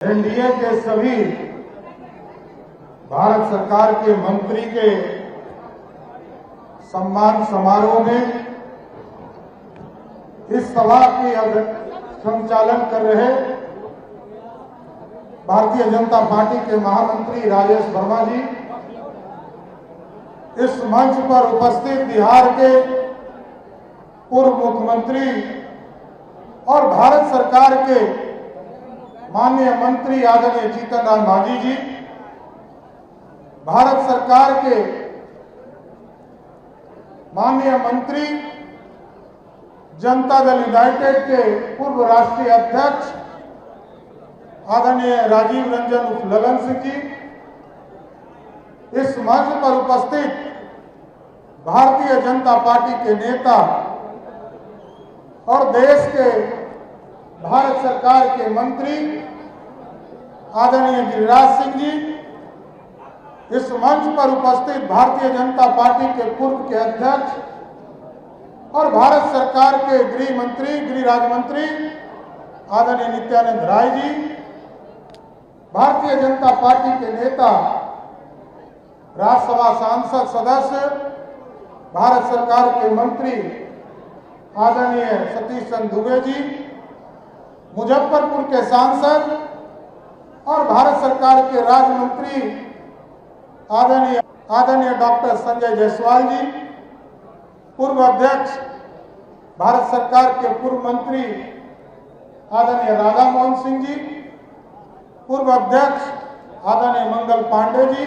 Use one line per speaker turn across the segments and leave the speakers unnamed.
NDA के सभी भारत सरकार के मंत्री के सम्मान समारोह में इस सभा की संचालन कर रहे भारतीय जनता पार्टी के महामंत्री राजेश वर्मा जी, इस मंच पर उपस्थित बिहार के पूर्व मुख्यमंत्री और भारत सरकार के माननीय मंत्री आदरणीय जीतन राम मांझी जी, भारत सरकार के माननीय मंत्री जनता दल यूनाइटेड के पूर्व राष्ट्रीय अध्यक्ष आदरणीय राजीव रंजन उर्फ ललन सिंह जी, इस मंच पर उपस्थित भारतीय जनता पार्टी के नेता और देश के भारत सरकार के मंत्री आदरणीय गिरिराज सिंह जी, इस मंच पर उपस्थित भारतीय जनता पार्टी के पूर्व के अध्यक्ष और भारत सरकार के गृह मंत्री गृह राज्य मंत्री आदरणीय नित्यानंद राय जी, भारतीय जनता पार्टी के नेता राज्यसभा सांसद सदस्य भारत सरकार के मंत्री आदरणीय सतीश चंद्र दुबे जी, मुजफ्फरपुर के सांसद और भारत सरकार के राज्य मंत्री आदरणीय डॉक्टर संजय जायसवाल जी, पूर्व अध्यक्ष भारत सरकार के पूर्व मंत्री आदरणीय राधा मोहन सिंह जी, पूर्व अध्यक्ष आदरणीय मंगल पांडे जी,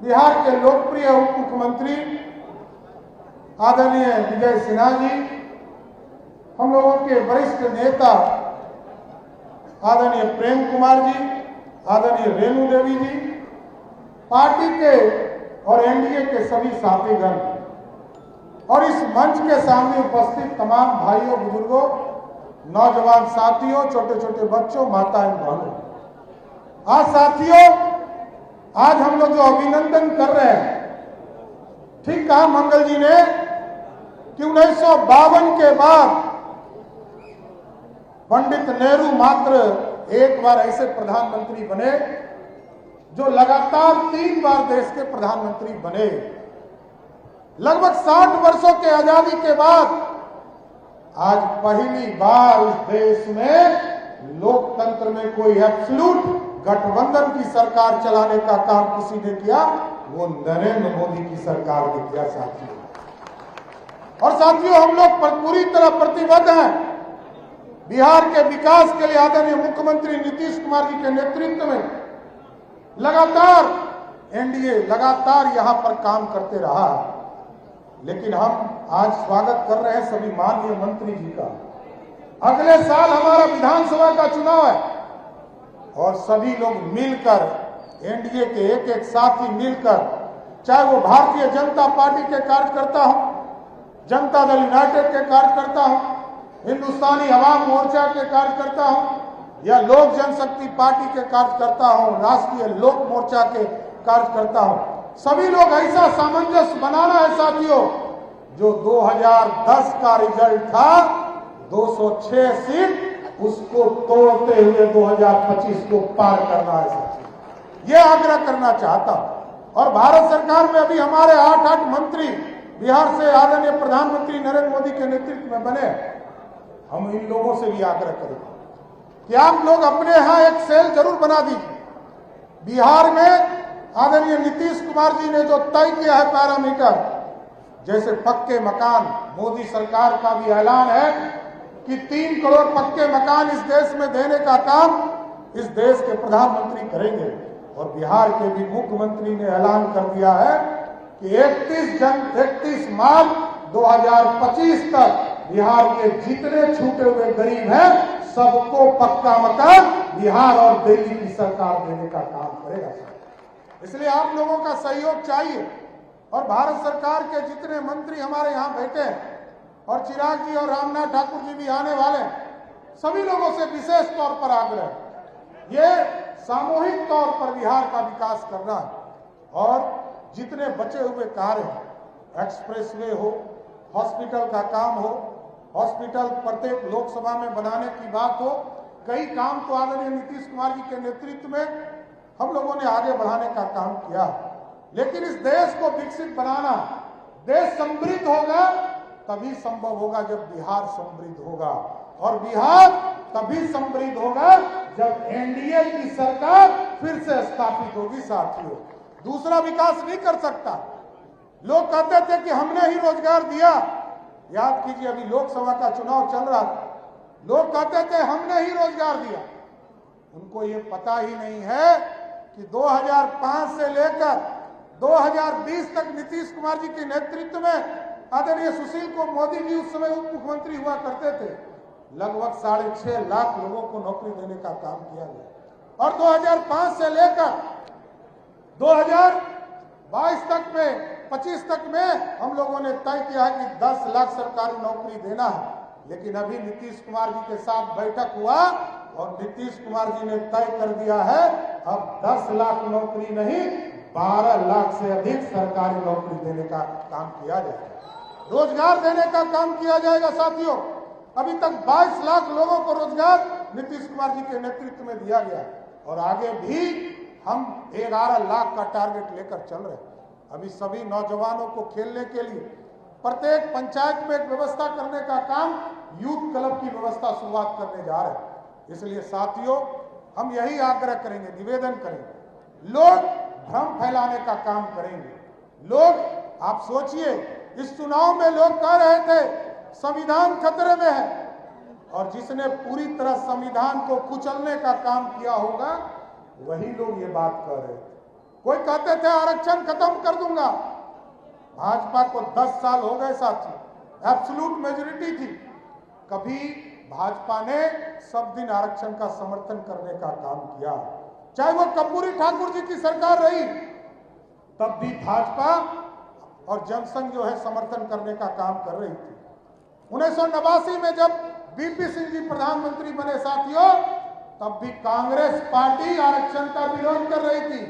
बिहार के लोकप्रिय उप मुख्यमंत्री आदरणीय विजय सिन्हा जी, हम लोगों के वरिष्ठ नेता आदरणीय प्रेम कुमार जी, आदरणीय रेणु देवी जी, पार्टी के और एनडीए के सभी साथीगण और इस मंच के सामने उपस्थित तमाम भाइयों, बुजुर्गों, नौजवान साथियों, छोटे छोटे बच्चों, माताएं, बहनों, आज साथियों, आज हम लोग जो अभिनंदन कर रहे हैं, ठीक कहा मंगल जी ने कि 1952 के बाद पंडित नेहरू मात्र एक बार ऐसे प्रधानमंत्री बने जो लगातार 3 बार देश के प्रधानमंत्री बने। लगभग 60 वर्षों के आजादी के बाद आज पहली बार इस देश में लोकतंत्र में कोई एब्सोल्यूट गठबंधन की सरकार चलाने का काम किसी ने किया, वो नरेंद्र मोदी की सरकार ने किया साथियों। और साथियों, हम लोग पूरी तरह प्रतिबद्ध हैं बिहार के विकास के लिए आदरणीय मुख्यमंत्री नीतीश कुमार जी के नेतृत्व में लगातार एनडीए लगातार यहां पर काम करते रहा। लेकिन हम आज स्वागत कर रहे हैं सभी माननीय मंत्री जी का। अगले साल हमारा विधानसभा का चुनाव है और सभी लोग मिलकर एनडीए के एक एक साथी मिलकर, चाहे वो भारतीय जनता पार्टी के कार्यकर्ता हो, जनता दल यूनाइटेड के कार्यकर्ता हो, हिंदुस्तानी अवाम मोर्चा के कार्यकर्ता हो या लोक जनशक्ति पार्टी के कार्यकर्ता हो, राष्ट्रीय लोक मोर्चा के कार्यकर्ता हो, सभी लोग ऐसा सामंजस्य बनाना है साथियों, जो 2010 का रिजल्ट था 206 सीट, उसको तोड़ते हुए 2025 को पार करना है साथियों। ये आग्रह करना चाहता हूं। और भारत सरकार में अभी हमारे 8 मंत्री बिहार से आदरणीय प्रधानमंत्री नरेंद्र मोदी के नेतृत्व में बने। हम इन लोगों से भी आग्रह करेंगे कि आप लोग अपने यहां एक सेल जरूर बना दीजिए। बिहार में आदरणीय नीतीश कुमार जी ने जो तय किया है पैरामीटर, जैसे पक्के मकान, मोदी सरकार का भी ऐलान है कि 3 करोड़ पक्के मकान इस देश में देने का काम इस देश के प्रधानमंत्री करेंगे। और बिहार के भी मुख्यमंत्री ने ऐलान कर दिया है कि 31 मार्च 2025 तक बिहार के जितने छूटे हुए गरीब हैं सबको पक्का मकान बिहार और दिल्ली की सरकार देने का काम करेगा। इसलिए आप लोगों का सहयोग चाहिए। और भारत सरकार के जितने मंत्री हमारे यहाँ बैठे हैं और चिराग जी और रामनाथ ठाकुर जी भी आने वाले हैं, सभी लोगों से विशेष तौर पर आग्रह है, ये सामूहिक तौर पर बिहार का विकास करना है। और जितने बचे हुए कार्य हैं, एक्सप्रेसवे हो, हॉस्पिटल का काम हो, हॉस्पिटल प्रत्येक लोकसभा में बनाने की बात हो, कई काम तो आदरणीय नीतीश कुमार जी के नेतृत्व में हम लोगों ने आगे बढ़ाने का काम किया, लेकिन इस देश को विकसित बनाना, देश समृद्ध होगा तभी संभव होगा जब बिहार समृद्ध होगा, और बिहार तभी समृद्ध होगा जब एनडीए की सरकार फिर से स्थापित होगी। साथियों, दूसरा विकास नहीं कर सकता। लोग कहते थे कि हमने ही रोजगार दिया, याद कीजिए अभी लोकसभा का चुनाव चल रहा था, लोग कहते थे हमने ही रोजगार दिया। उनको ये पता ही नहीं है कि 2005 से लेकर 2020 तक नीतीश कुमार जी के नेतृत्व में आदरणीय सुशील को मोदी जी उस समय उप मुख्यमंत्री हुआ करते थे, लगभग 6.5 लाख लोगों को नौकरी देने का काम किया गया। और 2005 से लेकर 2022 तक में 25 तक में हम लोगों ने तय किया है कि 10 लाख सरकारी नौकरी देना है। लेकिन अभी नीतीश कुमार जी के साथ बैठक हुआ और नीतीश कुमार जी ने तय कर दिया है अब 10 लाख नौकरी नहीं 12 लाख से अधिक सरकारी नौकरी देने का काम किया जाएगा, रोजगार देने का काम किया जाएगा। साथियों, अभी तक 22 लाख लोगों को रोजगार नीतीश कुमार जी के नेतृत्व में दिया गया और आगे भी हम 11 लाख का टारगेट लेकर चल रहे हैं। अभी सभी नौजवानों को खेलने के लिए प्रत्येक पंचायत में एक व्यवस्था करने का काम, यूथ क्लब की व्यवस्था शुरुआत करने जा रहे हैं। इसलिए साथियों, हम यही आग्रह करेंगे, निवेदन करेंगे, लोग भ्रम फैलाने का काम करेंगे। लोग, आप सोचिए, इस चुनाव में लोग कह रहे थे संविधान खतरे में है, और जिसने पूरी तरह संविधान को कुचलने का काम किया होगा वही लोग ये बात कह रहे थे। कोई कहते थे आरक्षण खत्म कर दूंगा, भाजपा को 10 साल हो गए साथी, एब्सोल्यूट मेजॉरिटी थी, कभी भाजपा ने सब दिन आरक्षण का समर्थन करने का काम किया। चाहे वो कर्पूरी ठाकुर जी की सरकार रही तब भी भाजपा और जनसंघ जो है समर्थन करने का काम कर रही थी। 1989 में जब बीपी सिंह जी प्रधानमंत्री बने साथियों, तब भी कांग्रेस पार्टी आरक्षण का विरोध कर रही थी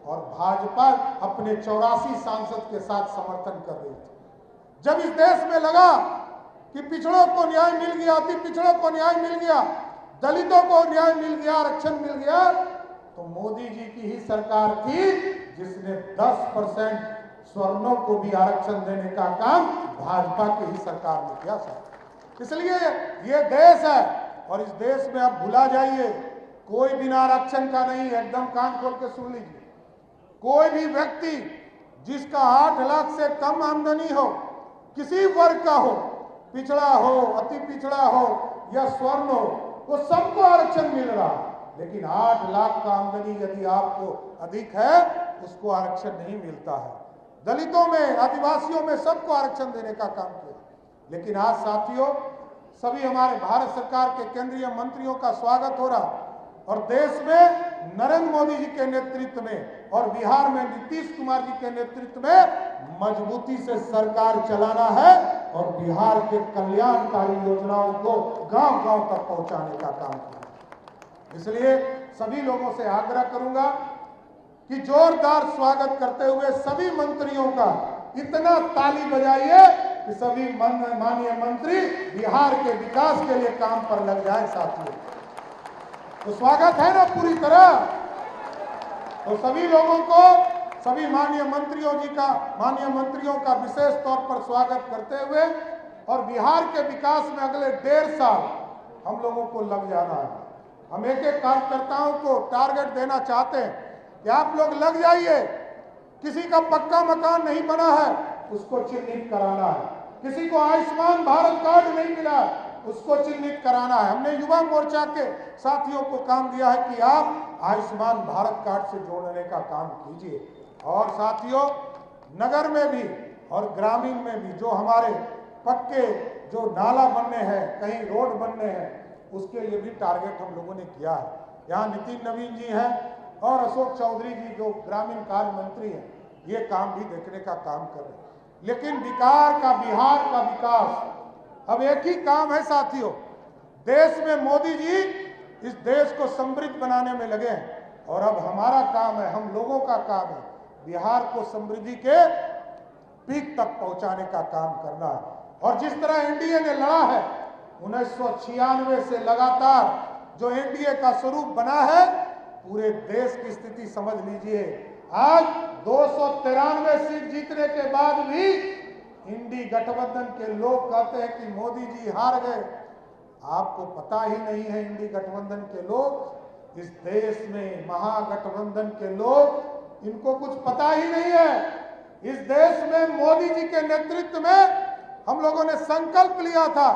और भाजपा अपने 84 सांसद के साथ समर्थन कर रही थी। जब इस देश में लगा कि पिछड़ों को न्याय मिल गया, अति पिछड़ों को न्याय मिल गया, दलितों को न्याय मिल गया, आरक्षण मिल गया, तो मोदी जी की ही सरकार थी जिसने 10% स्वर्णों को भी आरक्षण देने का काम भाजपा की ही सरकार ने किया था। इसलिए ये देश है और इस देश में आप भुला जाइए, कोई बिना आरक्षण का नहीं। एकदम कान खोल के सुन लीजिए, कोई भी व्यक्ति जिसका 8 लाख से कम आमदनी हो, किसी वर्ग का हो, पिछड़ा हो, अति पिछड़ा हो या स्वर्ण हो, वो सबको आरक्षण मिल रहा है। लेकिन 8 लाख का आमदनी यदि आपको अधिक है उसको आरक्षण नहीं मिलता है। दलितों में, आदिवासियों में सबको आरक्षण देने का काम किया। लेकिन आज साथियों, सभी हमारे भारत सरकार के केंद्रीय मंत्रियों का स्वागत हो रहा और देश में नरेंद्र मोदी जी के नेतृत्व में और बिहार में नीतीश कुमार जी के नेतृत्व में मजबूती से सरकार चलाना है और बिहार के कल्याणकारी योजनाओं को गांव-गांव तक पहुंचाने का काम करना है। इसलिए सभी लोगों से आग्रह करूंगा कि जोरदार स्वागत करते हुए सभी मंत्रियों का इतना ताली बजाइए कि सभी माननीय मंत्री बिहार के विकास के लिए काम पर लग जाए। साथियों, तो स्वागत है ना पूरी तरह। तो सभी लोगों को, सभी माननीय मंत्रियों का विशेष तौर पर स्वागत करते हुए और बिहार के विकास में अगले 1.5 साल हम लोगों को लग जाना है। हम एक एक कार्यकर्ताओं को टारगेट देना चाहते हैं कि आप लोग लग जाइए। किसी का पक्का मकान नहीं बना है उसको चिन्हित कराना है, किसी को आयुष्मान भारत कार्ड नहीं मिला उसको चिन्हित कराना है। हमने युवा मोर्चा के साथियों को काम दिया है कि आप आयुष्मान भारत कार्ड से जोड़ने का काम कीजिए। और साथियों, नगर में भी और ग्रामीण में भी जो हमारे पक्के जो नाला बनने हैं, कहीं रोड बनने हैं, उसके लिए भी टारगेट हम लोगों ने किया है। यहाँ नितिन नवीन जी हैं और अशोक चौधरी जी जो ग्रामीण कार्य मंत्री हैं, ये काम भी देखने का काम कर रहे हैं। लेकिन बिहार का विकास अब एक ही काम है साथियों। देश में मोदी जी इस देश को समृद्ध बनाने में लगे हैं और अब हमारा काम है, हम लोगों का काम है बिहार को समृद्धि के पीक तक पहुंचाने का काम करना है। और जिस तरह एनडीए ने लड़ा है 1996 से लगातार जो एनडीए का स्वरूप बना है, पूरे देश की स्थिति समझ लीजिए। आज 293 सीट जीतने के बाद भी इंडी गठबंधन के लोग कहते हैं कि मोदी जी हार गए। आपको पता ही नहीं है, इंडी गठबंधन के लोग, इस देश में महागठबंधन के लोग, इनको कुछ पता ही नहीं है। इस देश में मोदी जी के नेतृत्व में हम लोगों ने संकल्प लिया था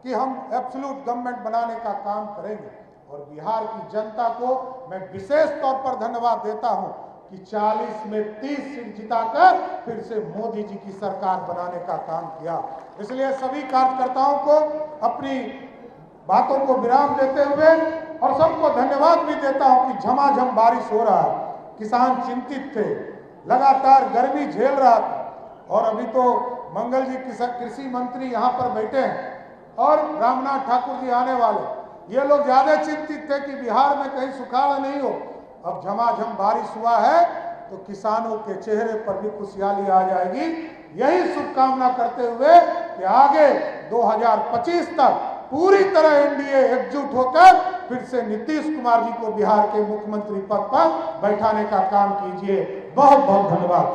कि हम एब्सोल्यूट गवर्नमेंट बनाने का काम करेंगे। और बिहार की जनता को मैं विशेष तौर पर धन्यवाद देता हूं कि 40 में 30 सीट जिताकर फिर से मोदी जी की सरकार बनाने का काम किया। इसलिए सभी कार्यकर्ताओं को अपनी बातों को विराम देते हुए और सबको धन्यवाद भी देता हूं कि झमाझम बारिश हो रहा है, किसान चिंतित थे, लगातार गर्मी झेल रहा था। और अभी तो मंगल जी कृषि मंत्री यहाँ पर बैठे हैं और रामनाथ ठाकुर जी आने वाले, ये लोग ज्यादा चिंतित थे कि बिहार में कहीं सुखाड़ नहीं हो। अब झमाझम बारिश हुआ है तो किसानों के चेहरे पर भी खुशहाली आ जाएगी। यही शुभकामना करते हुए कि आगे 2025 तक पूरी तरह एनडीए एकजुट होकर फिर से नीतीश कुमार जी को बिहार के मुख्यमंत्री पद पर बैठाने का काम कीजिए। बहुत बहुत धन्यवाद।